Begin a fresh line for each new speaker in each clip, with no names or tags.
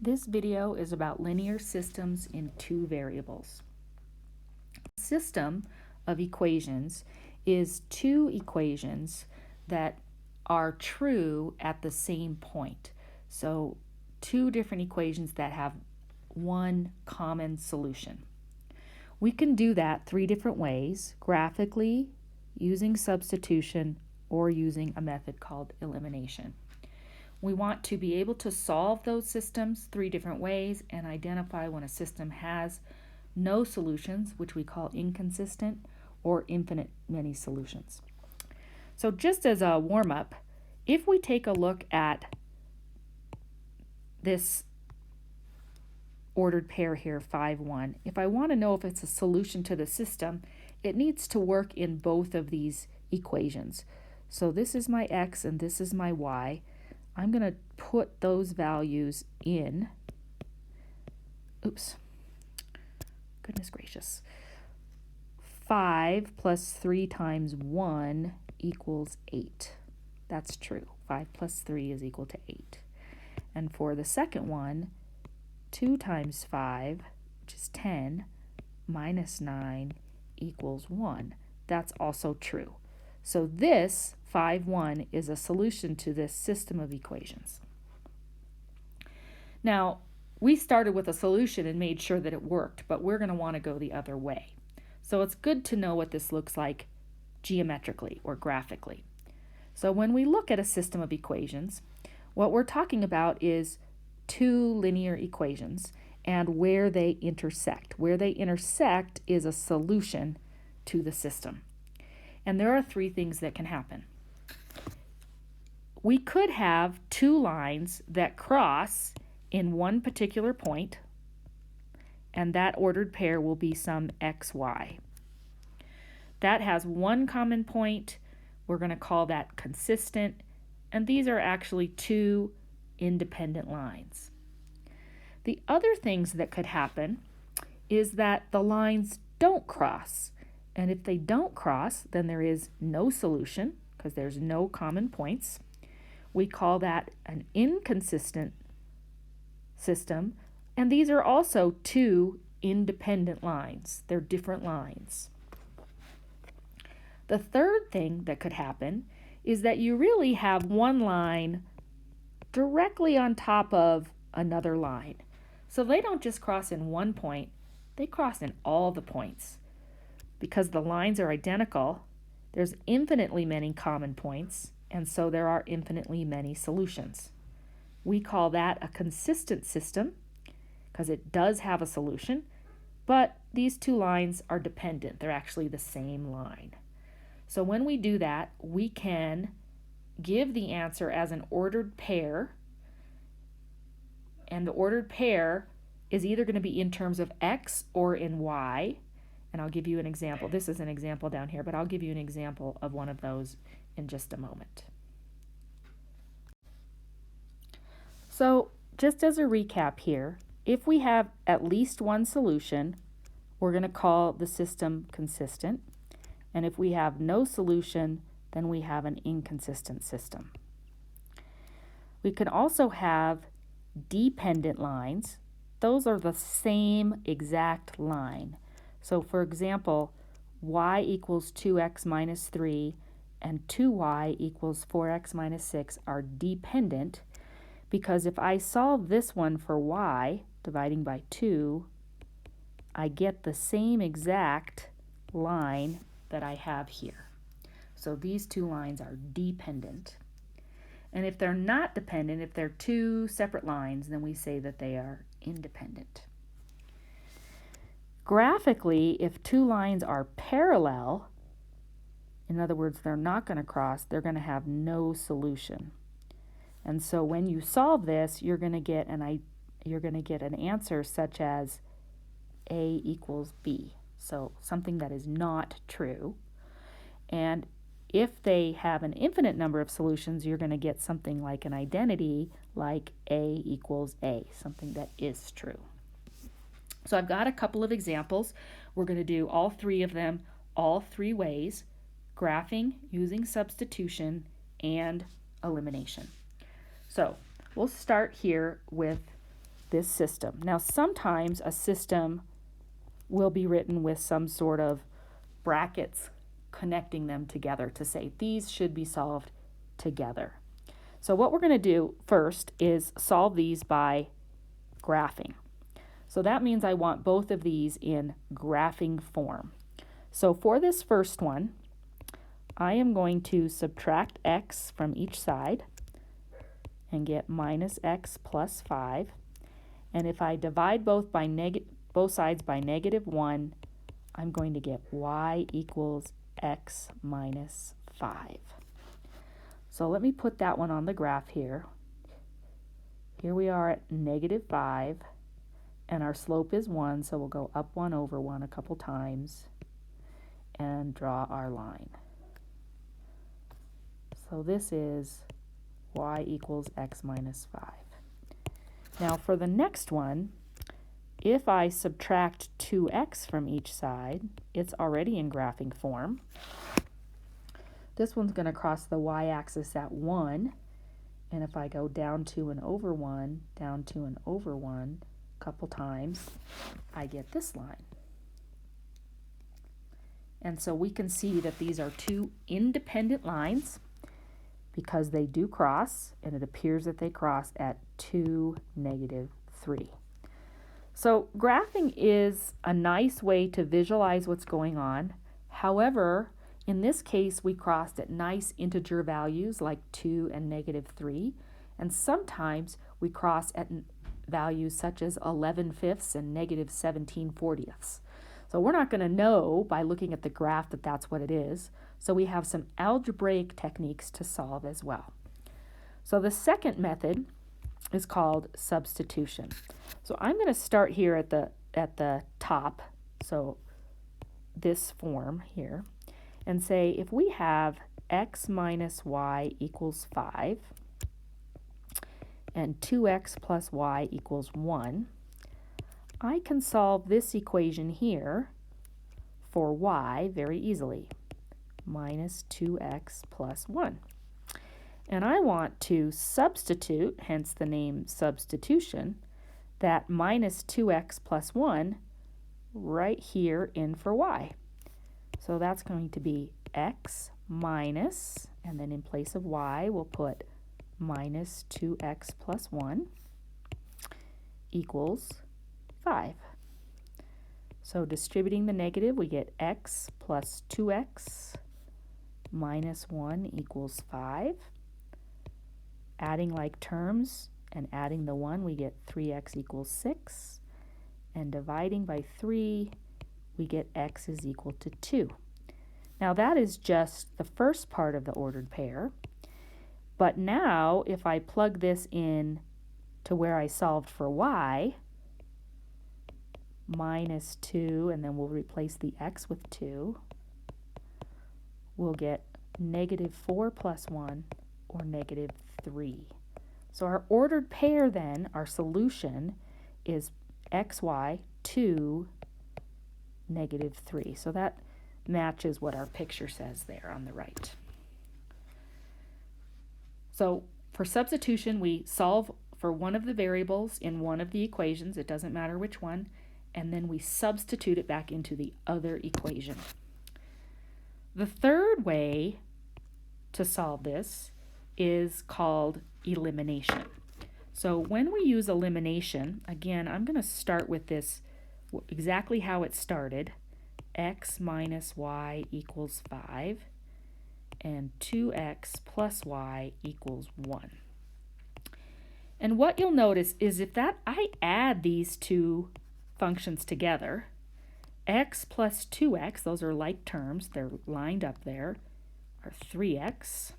This video is about linear systems in two variables. A system of equations is two equations that are true at the same point. So two different equations that have one common solution. We can do that three different ways: graphically, using substitution, or using a method called elimination. We want to be able to solve those systems three different ways and identify when a system has no solutions, which we call inconsistent, or infinite many solutions. So just as a warm-up, if we take a look at this ordered pair here, 5, 1, if I want to know if it's a solution to the system, it needs to work in both of these equations. So this is my x and this is my y. I'm going to put those values in. Oops. Goodness gracious. 5 plus 3 times 1 equals 8. That's true. 5 plus 3 is equal to 8. And for the second one, 2 times 5, which is 10, minus 9 equals 1. That's also true. So this 5, 1 is a solution to this system of equations. Now, we started with a solution and made sure that it worked, but we're going to want to go the other way. So it's good to know what this looks like geometrically or graphically. So when we look at a system of equations, what we're talking about is two linear equations and where they intersect. Where they intersect is a solution to the system. And there are three things that can happen. We could have two lines that cross in one particular point, and that ordered pair will be some xy. That has one common point. We're going to call that consistent, and these are actually two independent lines. The other things that could happen is that the lines don't cross. And if they don't cross, then there is no solution because there's no common points. We call that an inconsistent system. And these are also two independent lines. They're different lines. The third thing that could happen is that you really have one line directly on top of another line. So they don't just cross in one point, they cross in all the points. Because the lines are identical, there's infinitely many common points, and so there are infinitely many solutions. We call that a consistent system because it does have a solution, but these two lines are dependent. They're actually the same line. So when we do that, we can give the answer as an ordered pair, and the ordered pair is either going to be in terms of x or in y. And I'll give you an example. This is an example down here, but I'll give you an example of one of those in just a moment. So just as a recap here, if we have at least one solution, we're going to call the system consistent. And if we have no solution, then we have an inconsistent system. We can also have dependent lines. Those are the same exact line. So for example, y equals 2x minus 3 and 2y equals 4x minus 6 are dependent because if I solve this one for y, dividing by 2, I get the same exact line that I have here. So these two lines are dependent. And if they're not dependent, if they're two separate lines, then we say that they are independent. Graphically, if two lines are parallel, in other words, they're not going to cross, they're going to have no solution. And so when you solve this, you're going to get an answer such as A equals B. So something that is not true. And if they have an infinite number of solutions, you're going to get something like an identity like A equals A, something that is true. So I've got a couple of examples. We're going to do all three of them, all three ways: graphing, using substitution, and elimination. So we'll start here with this system. Now, sometimes a system will be written with some sort of brackets connecting them together to say these should be solved together. So what we're going to do first is solve these by graphing. So that means I want both of these in graphing form. So for this first one, I am going to subtract x from each side and get minus x plus 5. And if I divide both sides by -1, I'm going to get y equals x minus 5. So let me put that one on the graph here. Here we are at -5, and our slope is 1, so we'll go up 1 over 1 a couple times and draw our line. So this is y equals x minus 5. Now for the next one, if I subtract 2x from each side, it's already in graphing form. This one's going to cross the y-axis at 1, and if I go down 2 and over 1, down 2 and over 1 a couple times, I get this line. And so we can see that these are two independent lines because they do cross, and it appears that they cross at 2, -3. So graphing is a nice way to visualize what's going on. However, in this case, we crossed at nice integer values like 2 and -3, and sometimes we cross at values such as 11/5 and -17/40. So we're not going to know by looking at the graph that that's what it is. So we have some algebraic techniques to solve as well. So the second method is called substitution. So I'm going to start here at the top, so this form here, and say if we have x minus y equals 5 and 2x plus y equals 1, I can solve this equation here for y very easily, minus 2x plus 1. And I want to substitute, hence the name substitution, that minus 2x plus 1 right here in for y. So that's going to be x minus, and then in place of y, we'll put minus 2x plus 1 equals 5. So distributing the negative, we get x plus 2x minus 1 equals 5. Adding like terms and adding the 1, we get 3x equals 6. And dividing by 3, we get x is equal to 2. Now that is just the first part of the ordered pair. But now if I plug this in to where I solved for y, minus 2, and then we'll replace the x with 2, we'll get -4 plus 1, or -3. So our ordered pair then, our solution, is xy 2, -3. So that matches what our picture says there on the right. So for substitution, we solve for one of the variables in one of the equations, it doesn't matter which one, and then we substitute it back into the other equation. The third way to solve this is called elimination. So when we use elimination, again, I'm going to start with this exactly how it started, x minus y equals 5, and 2x plus y equals 1. And what you'll notice is if I add these two functions together, x plus 2x, those are like terms, they're lined up there, are 3x.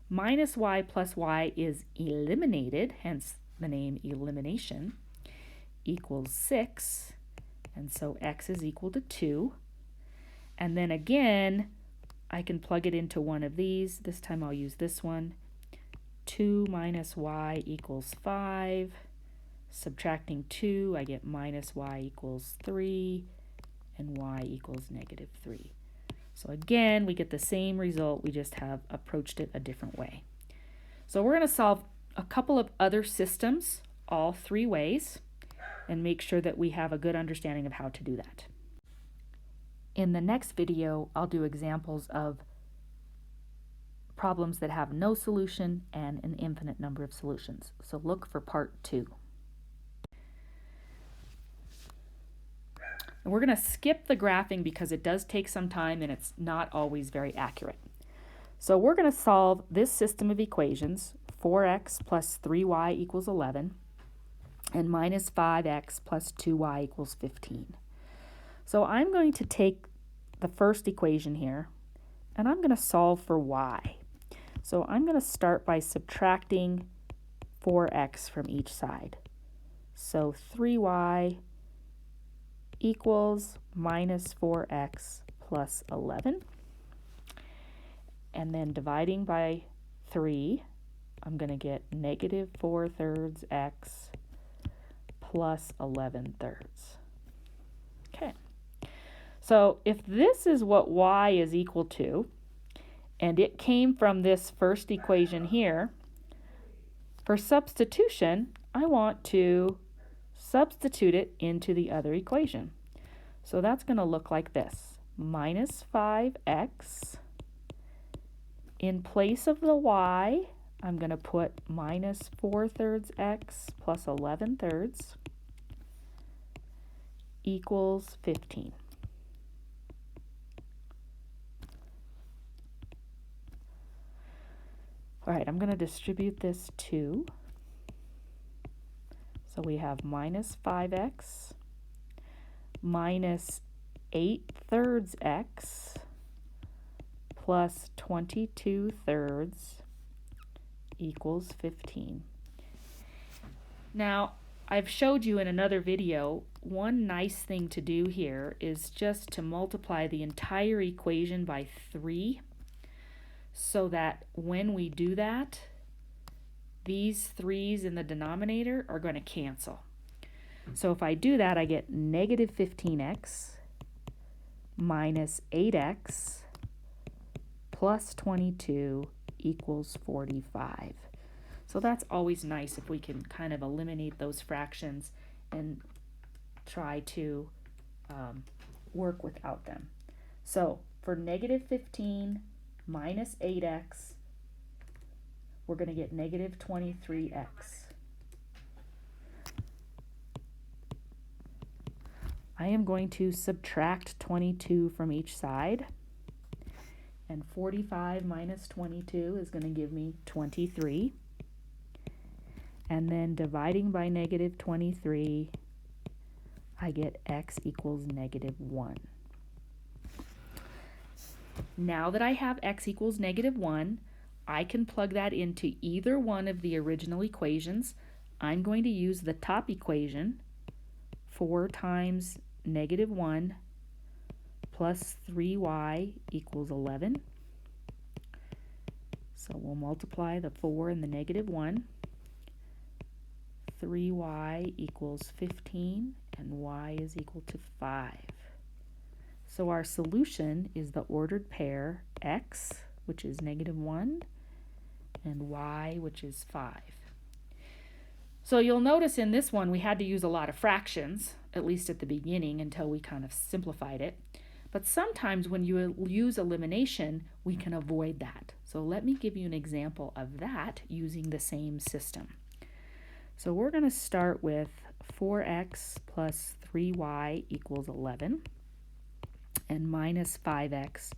Minus y plus y is eliminated, hence the name elimination, equals 6. And so x is equal to 2. And then again, I can plug it into one of these. This time I'll use this one. 2 minus y equals 5. Subtracting 2, I get minus y equals 3, and y equals -3. So again, we get the same result, we just have approached it a different way. So we're going to solve a couple of other systems all three ways and make sure that we have a good understanding of how to do that. In the next video, I'll do examples of problems that have no solution and an infinite number of solutions. So look for part 2. And we're going to skip the graphing because it does take some time and it's not always very accurate. So we're going to solve this system of equations, 4x plus 3y equals 11, and minus 5x plus 2y equals 15. So I'm going to take the first equation here, and I'm going to solve for y. So I'm going to start by subtracting 4x from each side. So 3y equals minus 4x plus 11. And then dividing by 3, I'm going to get negative 4/3 x plus 11/3. Okay. So if this is what y is equal to, and it came from this first equation here, for substitution, I want to substitute it into the other equation. So that's going to look like this. Minus 5x. In place of the y, I'm going to put minus 4/3 x plus 11/3 equals 15. All right, I'm going to distribute this 2. So we have minus 5x minus 8/3 x plus 22/3 equals 15. Now, I've showed you in another video, one nice thing to do here is just to multiply the entire equation by 3 so that when we do that, these 3's in the denominator are going to cancel. So if I do that, I get negative 15x minus 8x plus 22 equals 45. So that's always nice if we can kind of eliminate those fractions and try to work without them. So for negative 15 minus 8x, we're going to get negative 23x. I am going to subtract 22 from each side. And 45 minus 22 is going to give me 23. And then dividing by negative 23, I get x equals negative 1. Now that I have x equals negative 1, I can plug that into either one of the original equations. I'm going to use the top equation, 4 times negative 1 plus 3y equals 11. So we'll multiply the 4 and the negative 1. 3y equals 15, and y is equal to 5. So our solution is the ordered pair x, which is negative 1, and y, which is 5. So you'll notice in this one we had to use a lot of fractions, at least at the beginning, until we kind of simplified it. But sometimes when you use elimination, we can avoid that. So let me give you an example of that using the same system. So we're going to start with 4x plus 3y equals 11, and minus 5x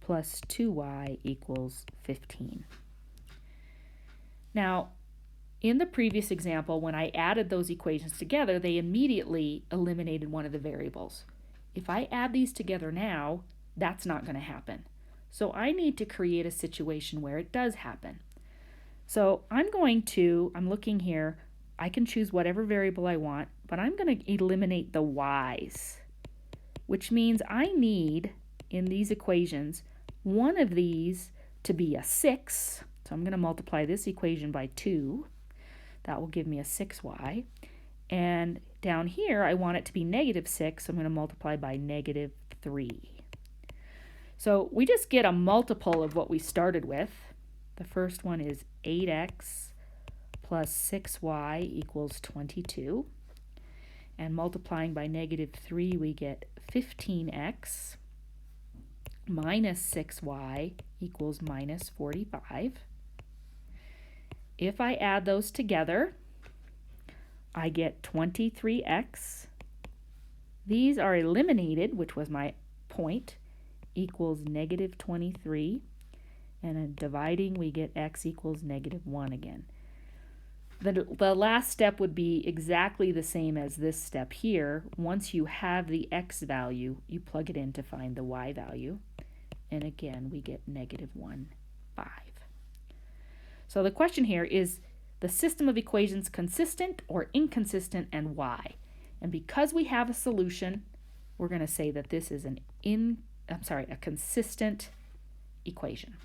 plus 2y equals 15. Now, in the previous example, when I added those equations together, they immediately eliminated one of the variables. If I add these together now, that's not going to happen. So I need to create a situation where it does happen. So I'm looking here, I can choose whatever variable I want, but I'm going to eliminate the y's, which means I need, in these equations, one of these to be a 6. So I'm going to multiply this equation by 2. That will give me a 6y. And down here, I want it to be negative 6, so I'm going to multiply by negative 3. So we just get a multiple of what we started with. The first one is 8x plus 6y equals 22. And multiplying by negative 3, we get 15x minus 6y equals minus 45. If I add those together, I get 23x. These are eliminated, which was my point, equals negative 23. And in dividing, we get x equals negative 1 again. The last step would be exactly the same as this step here. Once you have the x value, you plug it in to find the y value. And again, we get negative 1, 5. So the question here is the system of equations consistent or inconsistent, and why? And because we have a solution, we're going to say that this is a consistent equation.